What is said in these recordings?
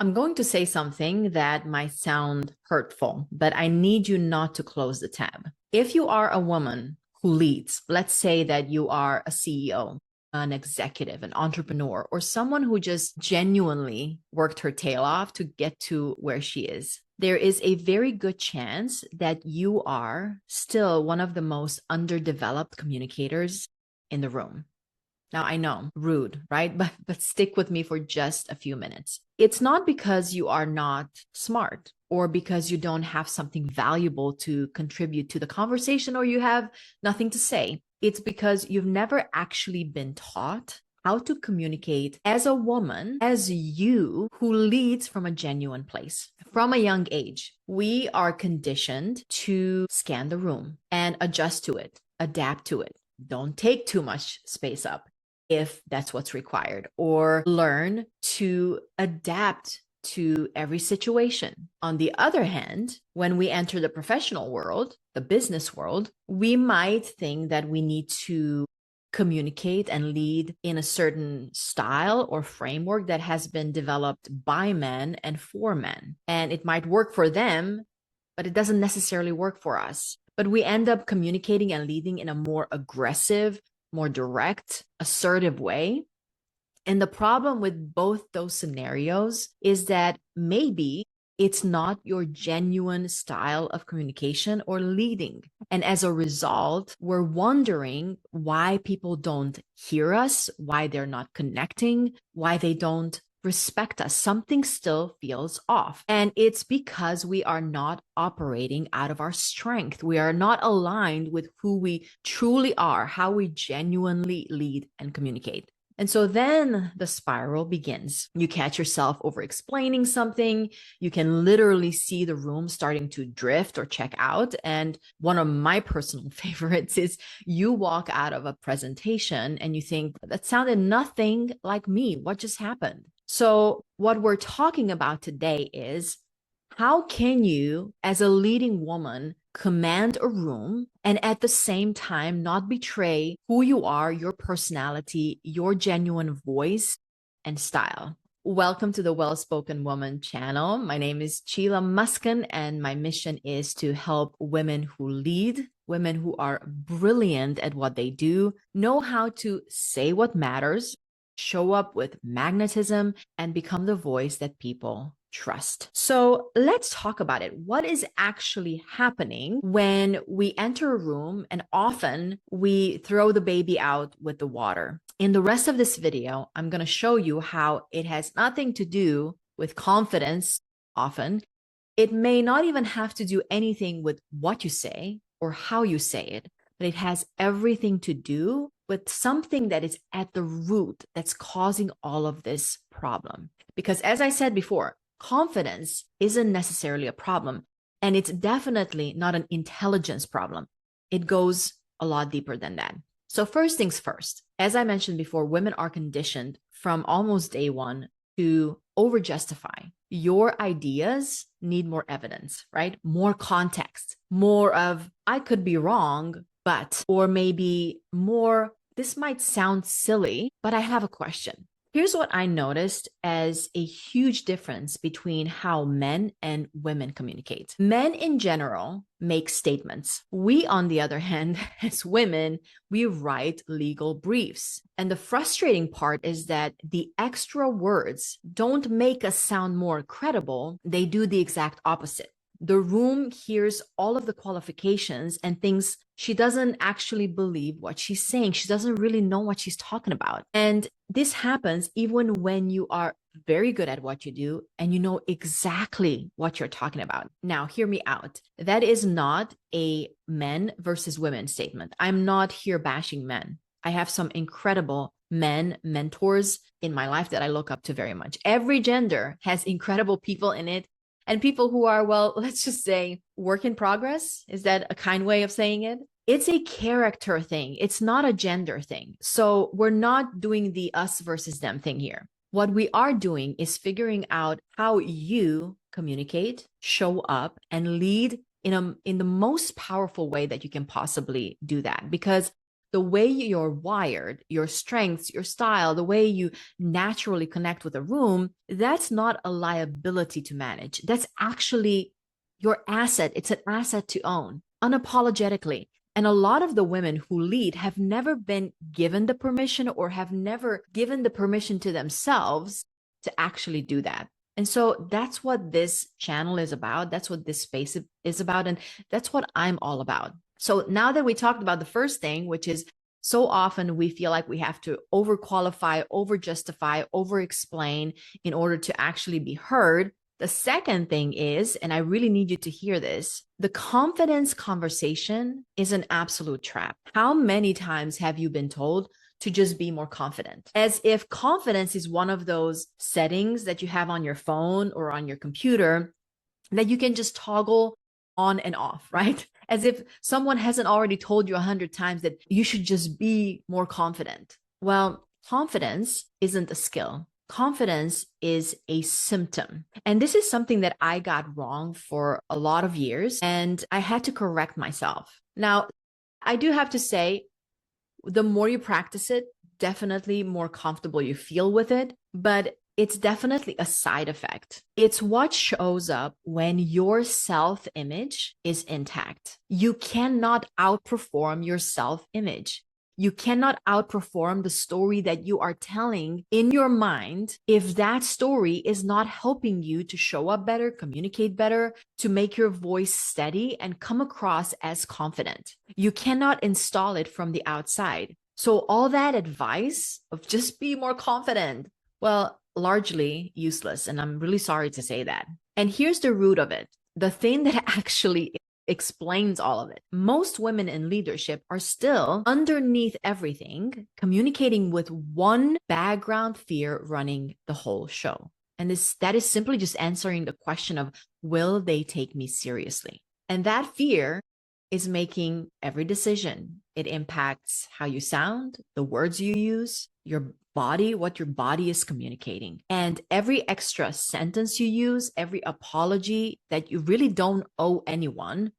I'm going to say something that might sound hurtful, but I need you not to close the tab. If you are a woman who leads, let's say that you are a CEO, an executive, an entrepreneur, or someone who just genuinely worked her tail off to get to where she is, there is a very good chance that you are still one of the most underdeveloped communicators in the room. Now, I know, rude, right? But stick with me for just a few minutes. It's not because you are not smart or because you don't have something valuable to contribute to the conversation or you have nothing to say. It's because you've never actually been taught how to communicate as a woman, as you who leads from a genuine place. From a young age, we are conditioned to scan the room and adjust to it, adapt to it. Don't take too much space up if that's what's required, or learn to adapt to every situation. On the other hand, when we enter the professional world, the business world, we might think that we need to communicate and lead in a certain style or framework that has been developed by men and for men. And it might work for them, but it doesn't necessarily work for us. But we end up communicating and leading in a more aggressive, more direct, assertive way. And the problem with both those scenarios is that maybe it's not your genuine style of communication or leading. And as a result, we're wondering why people don't hear us, why they're not connecting, why they don't respect us. Something still feels off. And it's because we are not operating out of our strength. We are not aligned with who we truly are, how we genuinely lead and communicate. And so then the spiral begins. You catch yourself over explaining something. You can literally see the room starting to drift or check out. And one of my personal favorites is you walk out of a presentation and you think, that sounded nothing like me. What just happened? So what we're talking about today is how can you, as a leading woman, command a room and at the same time not betray who you are, your personality, your genuine voice and style. Welcome to the Well-Spoken Woman channel. My name is Csilla Muskin, and my mission is to help women who lead, women who are brilliant at what they do, know how to say what matters, show up with magnetism, and become the voice that people trust. So let's talk about it. What is actually happening when we enter a room and often we throw the baby out with the water? In the rest of this video, I'm going to show you how it has nothing to do with confidence often. It may not even have to do anything with what you say or how you say it, but it has everything to do with something that is at the root that's causing all of this problem. Because as I said before, confidence isn't necessarily a problem, and it's definitely not an intelligence problem. It goes a lot deeper than that. So first things first, as I mentioned before, women are conditioned from almost day one to over-justify. Your ideas need more evidence, right? More context, more of, I could be wrong, but, or maybe more, this might sound silly, but I have a question. Here's what I noticed as a huge difference between how men and women communicate. Men in general make statements. We, on the other hand, as women, we write legal briefs. And the frustrating part is that the extra words don't make us sound more credible. They do the exact opposite. The room hears all of the qualifications and thinks she doesn't actually believe what she's saying. She doesn't really know what she's talking about. And this happens even when you are very good at what you do and you know exactly what you're talking about. Now, hear me out. That is not a men versus women statement. I'm not here bashing men. I have some incredible men mentors in my life that I look up to very much. Every gender has incredible people in it. And people who are, well, let's just say work in progress. Is that a kind way of saying it? It's a character thing. It's not a gender thing. So we're not doing the us versus them thing here. What we are doing is figuring out how you communicate, show up, and lead in the most powerful way that you can possibly do that. Because the way you're wired, your strengths, your style, the way you naturally connect with a room, that's not a liability to manage. That's actually your asset. It's an asset to own unapologetically. And a lot of the women who lead have never been given the permission or have never given the permission to themselves to actually do that. And so that's what this channel is about. That's what this space is about. And that's what I'm all about. So now that we talked about the first thing, which is so often we feel like we have to overqualify, overjustify, over-explain in order to actually be heard. The second thing is, and I really need you to hear this, the confidence conversation is an absolute trap. How many times have you been told to just be more confident? As if confidence is one of those settings that you have on your phone or on your computer that you can just toggle on and off, right? As if someone hasn't already told you 100 times that you should just be more confident. Well, confidence isn't a skill. Confidence is a symptom. And this is something that I got wrong for a lot of years, and I had to correct myself. Now, I do have to say, the more you practice it, definitely more comfortable you feel with it, but it's definitely a side effect. It's what shows up when your self-image is intact. You cannot outperform your self-image. You cannot outperform the story that you are telling in your mind if that story is not helping you to show up better, communicate better, to make your voice steady and come across as confident. You cannot install it from the outside. So all that advice of just be more confident, well, largely useless. And I'm really sorry to say that. And here's the root of it. The thing that actually explains all of it. Most women in leadership are still underneath everything, communicating with one background fear running the whole show. And that is simply just answering the question of, will they take me seriously? And that fear is making every decision. It impacts how you sound, the words you use, your body, what your body is communicating. And every extra sentence you use, every apology that you really don't owe anyone,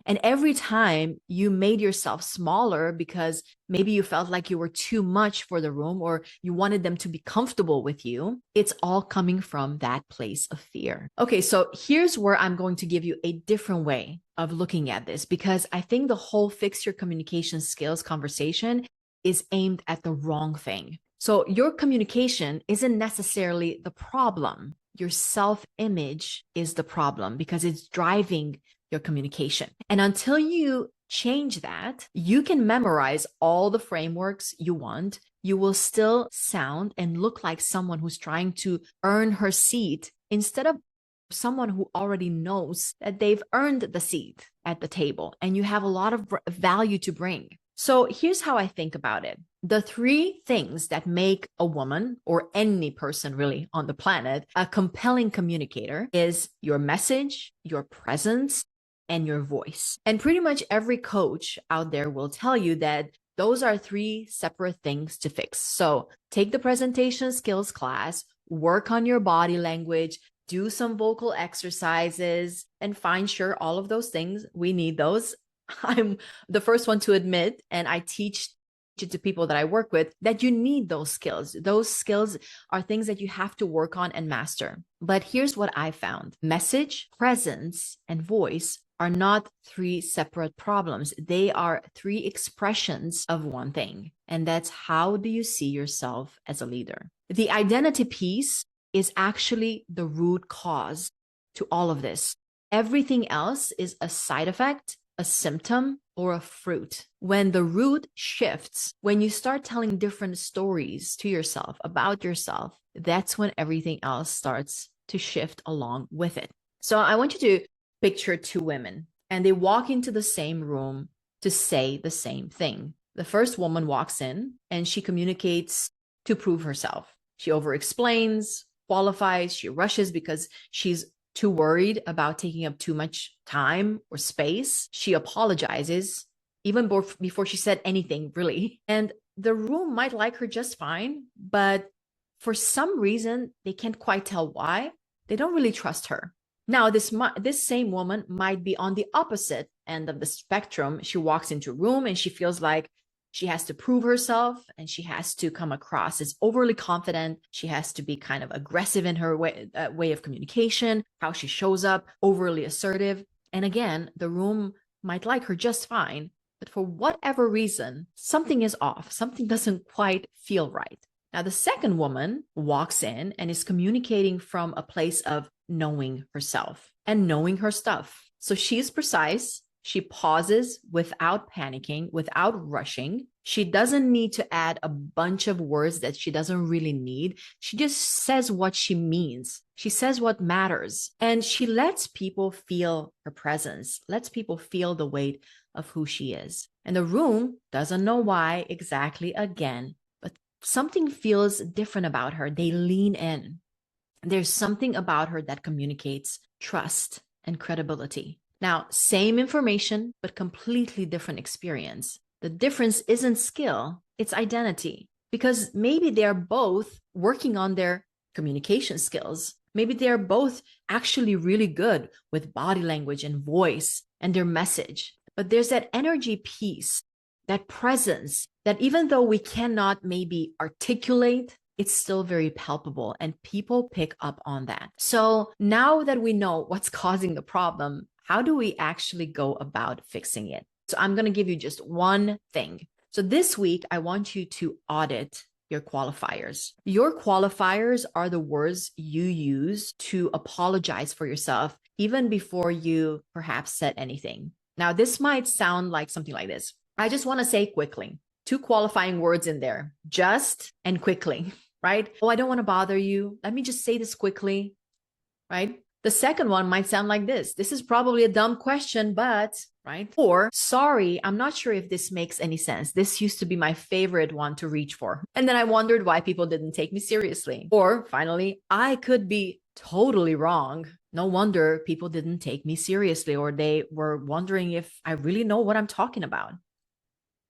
and every time you made yourself smaller because maybe you felt like you were too much for the room or you wanted them to be comfortable with you, it's all coming from that place of fear. Okay, so here's where I'm going to give you a different way of looking at this, because I think the whole fix your communication skills conversation is aimed at the wrong thing. So your communication isn't necessarily the problem. Your self-image is the problem because it's driving your communication. And until you change that, you can memorize all the frameworks you want. You will still sound and look like someone who's trying to earn her seat instead of someone who already knows that they've earned the seat at the table and you have a lot of value to bring. So here's how I think about it. The three things that make a woman or any person really on the planet a compelling communicator is your message, your presence, and your voice. And pretty much every coach out there will tell you that those are three separate things to fix. So take the presentation skills class, work on your body language, do some vocal exercises, and find sure all of those things. We need those. I'm the first one to admit, and I teach it to people that I work with, that you need those skills. Those skills are things that you have to work on and master. But here's what I found. Message, presence, and voice are not three separate problems. They are three expressions of one thing. And that's, how do you see yourself as a leader? The identity piece is actually the root cause to all of this. Everything else is a side effect, a symptom, or a fruit. When the root shifts, when you start telling different stories to yourself about yourself, that's when everything else starts to shift along with it. So I want you to picture two women, and they walk into the same room to say the same thing. The first woman walks in and she communicates to prove herself. She over-explains, qualifies, she rushes because she's too worried about taking up too much time or space. She apologizes even before she said anything, really. And the room might like her just fine, but for some reason, they can't quite tell why. They don't really trust her. Now, this same woman might be on the opposite end of the spectrum. She walks into a room and she feels like She has to prove herself, and she has to come across as overly confident. She has to be kind of aggressive in her way of communication, how she shows up, overly assertive. And again, the room might like her just fine, but for whatever reason, something is off. Something doesn't quite feel right. Now, the second woman walks in and is communicating from a place of knowing herself and knowing her stuff. So she's precise. She pauses without panicking, without rushing. She doesn't need to add a bunch of words that she doesn't really need. She just says what she means. She says what matters. And she lets people feel her presence, lets people feel the weight of who she is. And the room doesn't know why exactly again, but something feels different about her. They lean in. There's something about her that communicates trust and credibility. Now, same information, but completely different experience. The difference isn't skill, it's identity. Because maybe they're both working on their communication skills. Maybe they're both actually really good with body language and voice and their message. But there's that energy piece, that presence, that even though we cannot maybe articulate, it's still very palpable, and people pick up on that. So now that we know what's causing the problem, how do we actually go about fixing it? So I'm going to give you just one thing. So this week, I want you to audit your qualifiers. Your qualifiers are the words you use to apologize for yourself, even before you perhaps said anything. Now, this might sound like something like this. I just want to say quickly, 2 qualifying words in there, just and quickly, right? Oh, I don't want to bother you. Let me just say this quickly, right? The second one might sound like this. This is probably a dumb question, but, right? Or, sorry, I'm not sure if this makes any sense. This used to be my favorite one to reach for. And then I wondered why people didn't take me seriously. Or finally, I could be totally wrong. No wonder people didn't take me seriously, or they were wondering if I really know what I'm talking about.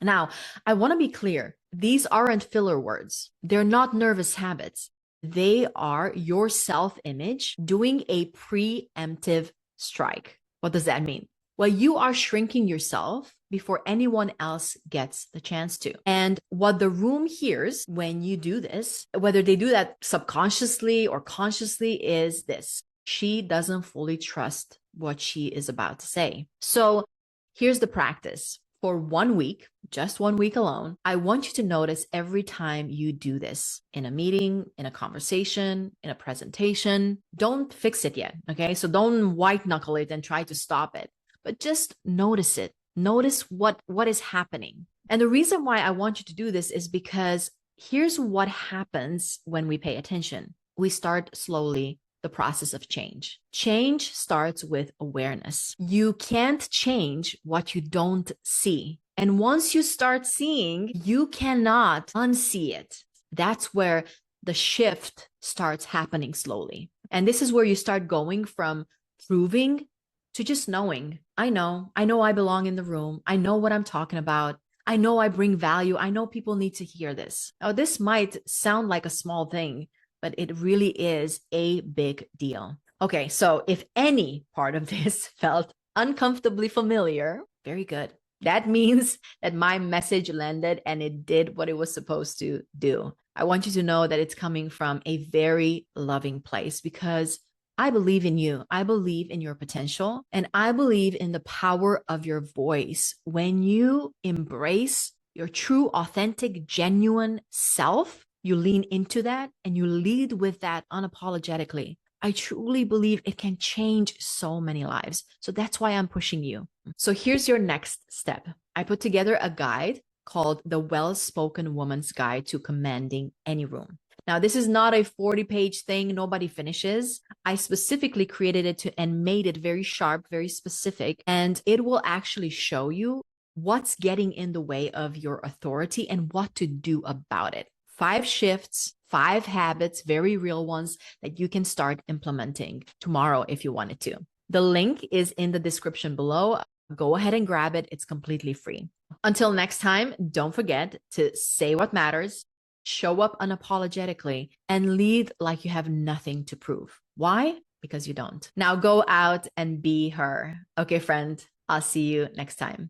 Now, I want to be clear. These aren't filler words. They're not nervous habits. They are your self-image doing a preemptive strike. What does that mean? Well, you are shrinking yourself before anyone else gets the chance to. And what the room hears when you do this, whether they do that subconsciously or consciously, is this: she doesn't fully trust what she is about to say. So here's the practice. For 1 week, just 1 week alone, I want you to notice every time you do this in a meeting, in a conversation, in a presentation. Don't fix it yet, okay? So don't white knuckle it and try to stop it, but just notice it. Notice what is happening. And the reason why I want you to do this is because here's what happens when we pay attention. We start slowly the process of change. Change starts with awareness. You can't change what you don't see. And once you start seeing, you cannot unsee it. That's where the shift starts happening slowly. And this is where you start going from proving to just knowing. I know I belong in the room. I know what I'm talking about. I know I bring value. I know people need to hear this. Now, this might sound like a small thing, but it really is a big deal. Okay, so if any part of this felt uncomfortably familiar, very good. That means that my message landed and it did what it was supposed to do. I want you to know that it's coming from a very loving place, because I believe in you. I believe in your potential, and I believe in the power of your voice. When you embrace your true, authentic, genuine self, you lean into that and you lead with that unapologetically. I truly believe it can change so many lives. So that's why I'm pushing you. So here's your next step. I put together a guide called The Well-Spoken Woman's Guide to Commanding Any Room. Now, this is not a 40-page thing nobody finishes. I specifically created it and made it very sharp, very specific, and it will actually show you what's getting in the way of your authority and what to do about it. 5 shifts, 5 habits, very real ones that you can start implementing tomorrow if you wanted to. The link is in the description below. Go ahead and grab it. It's completely free. Until next time, don't forget to say what matters, show up unapologetically, and lead like you have nothing to prove. Why? Because you don't. Now go out and be her. Okay, friend, I'll see you next time.